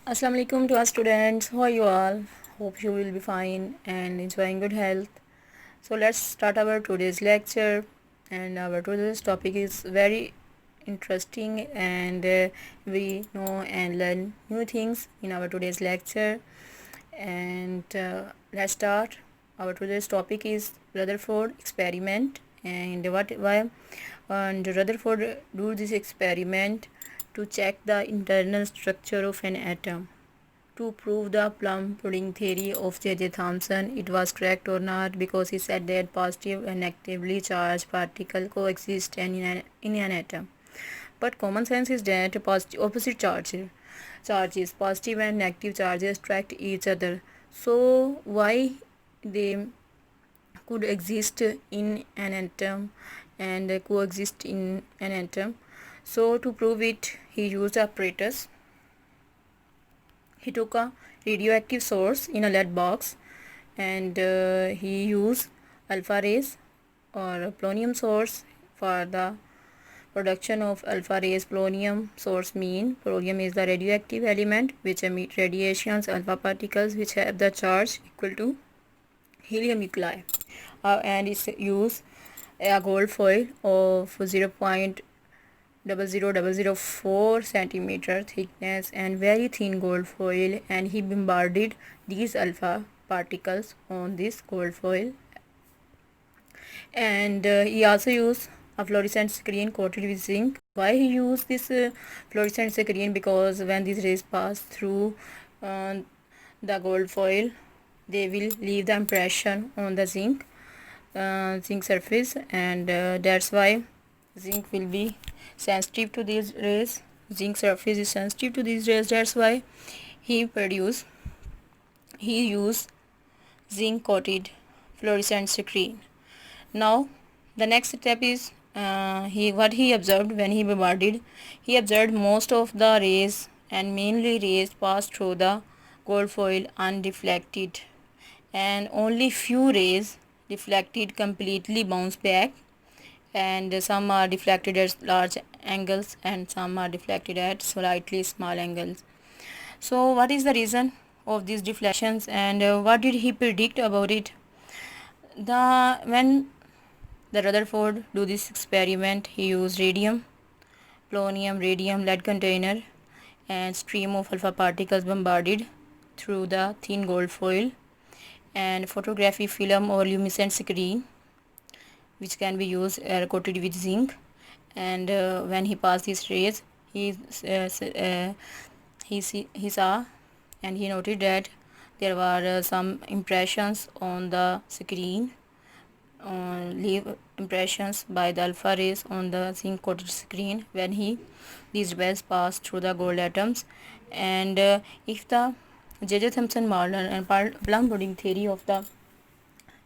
Assalamu alaikum to our students. How are you all? Hope you will be fine and enjoying good health. So let's start our today's lecture. And our today's topic is very interesting, and we know and learn new things in our today's lecture. And let's start. Our today's topic is Rutherford experiment, and why and Rutherford do this experiment to check the internal structure of an atom. To prove the plum pudding theory of J.J. Thomson, it was correct or not, because he said that positive and negatively charged particles coexist in an atom. But common sense is that opposite charges, positive and negative charges, attract each other. So why they could exist in an atom and coexist in an atom? So to prove it, he used apparatus. He took a radioactive source in a lead box, and he used alpha rays or polonium source for the production of alpha rays. Polonium source mean polonium is the radioactive element which emit radiations, alpha particles which have the charge equal to helium nuclei, and it's use a gold foil of 0.00004 centimeter thickness and very thin gold foil, and he bombarded these alpha particles on this gold foil. And he also used a fluorescent screen coated with zinc. Why he used this fluorescent screen? Because when these rays pass through uh, the gold foil, they will leave the impression on the zinc surface, and that's why zinc will be sensitive to these rays. Zinc surface is sensitive to these rays. That's why he used zinc coated fluorescent screen. Now the next step is he observed when he bombarded. He observed most of the rays, and mainly rays, passed through the gold foil undeflected, and only few rays deflected completely bounce back, and some are deflected at large angles and some are deflected at slightly small angles. So what is the reason of these deflections, and what did he predict about it? When the Rutherford do this experiment, he used polonium, radium, lead container, and stream of alpha particles bombarded through the thin gold foil, and photography film or luminescent screen, which can be used coated with zinc. And when he passed these rays, he he saw and he noted that there were some impressions on the screen, leave impressions by the alpha rays on the zinc coated screen when these rays pass through the gold atoms. And if the J.J. Thomson model and plum pudding theory of the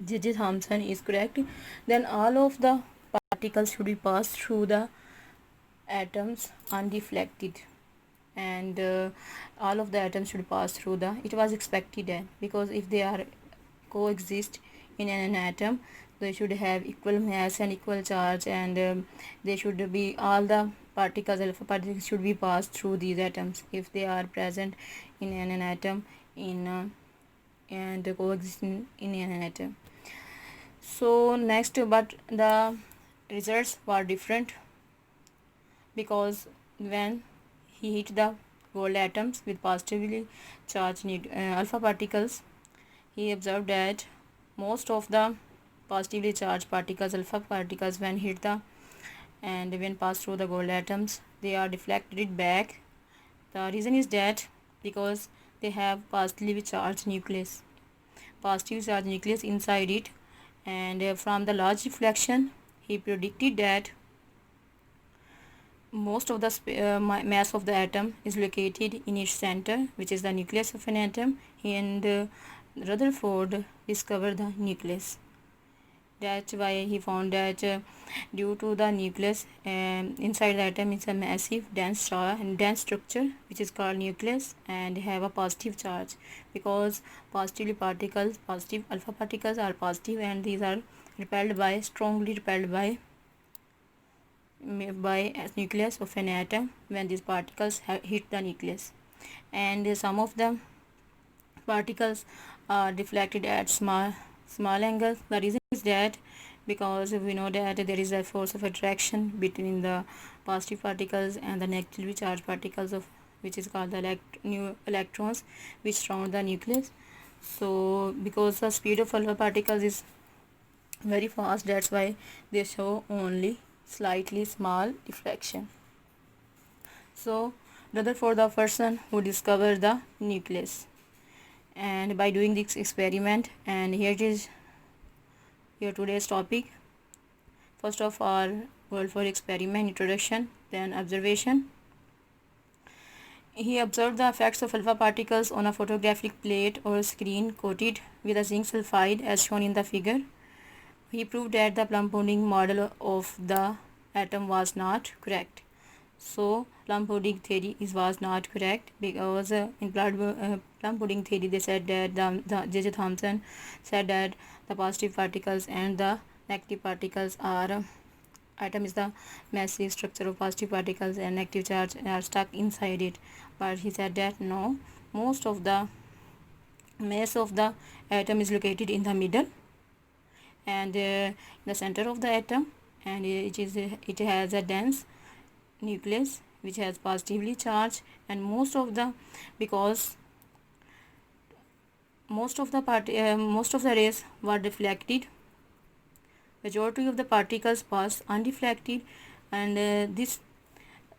J.J. Thomson is correct, then all of the particles should be passed through the atoms undeflected, and all of the atoms should pass through the, it was expected then, because if they are coexist in an atom, they should have equal mass and equal charge, and they should be, all the alpha particles should be passed through these atoms if they are present in an atom and coexist in an atom. So next, but the results were different, because when he hit the gold atoms with positively charged alpha particles, he observed that most of the positively charged particles, alpha particles, when hit the and when pass through the gold atoms, they are deflected back. The reason is that because they have positively charged nucleus inside it, and from the large deflection, he predicted that most of the mass of the atom is located in its center, which is the nucleus of an atom, and Rutherford discovered the nucleus. That's why he found that due to the nucleus inside the atom is a massive dense structure which is called nucleus, and have a positive charge, because positive alpha particles are positive, and these are strongly repelled by nucleus of an atom when these particles hit the nucleus. and some of the particles are deflected at small angles. The reason is that because we know that there is a force of attraction between the positive particles and the negatively charged particles of which is called the new electrons which surround the nucleus. So because the speed of alpha particles is very fast, that's why they show only slightly small deflection. So Rutherford, the person who discovered the nucleus, and by doing this experiment, and here it is, here today's topic. First of all, Rutherford experiment introduction, then observation. He observed the effects of alpha particles on a photographic plate or screen coated with a zinc sulfide as shown in the figure. He proved that the plum pudding model of the atom was not correct. So plum pudding theory was not correct because in plum pudding theory they said that J.J. Thomson said that the positive particles and the negative particles are atom is the massive structure of positive particles and negative charge are stuck inside it, but he said that no, most of the mass of the atom is located in the middle and the center of the atom, and it has a dense nucleus which has positively charged, and most of the rays were deflected. Majority of the particles pass undeflected, and this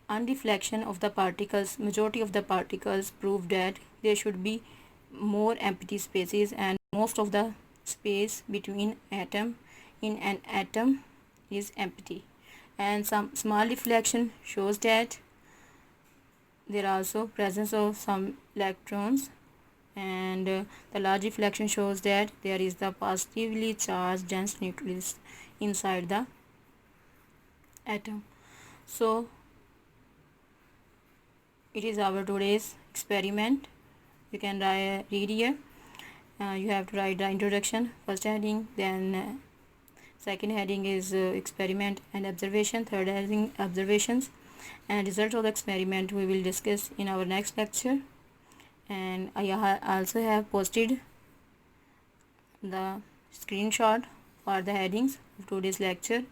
undeflection of the particles, majority of the particles prove that there should be more empty spaces, and most of the space between atom in an atom is empty, and some small deflection shows that there are also presence of some electrons, and the large deflection shows that there is the positively charged dense nucleus inside the atom. So it is our today's experiment. You can read here. You have to write the introduction, first heading, then second heading is experiment and observation, third heading observations, and result of the experiment we will discuss in our next lecture. And I also have posted the screenshot for the headings of today's lecture.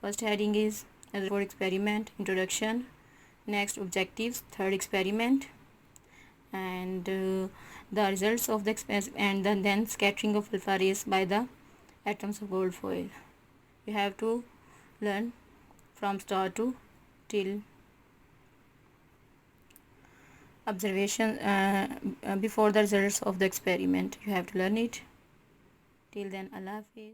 First heading is for experiment introduction, next objectives, third experiment, and the results of the experiment, and then scattering of alpha rays by the atoms of gold foil. You have to learn from start to till observation before the results of the experiment. You have to learn it. Till then, Allah Hafiz.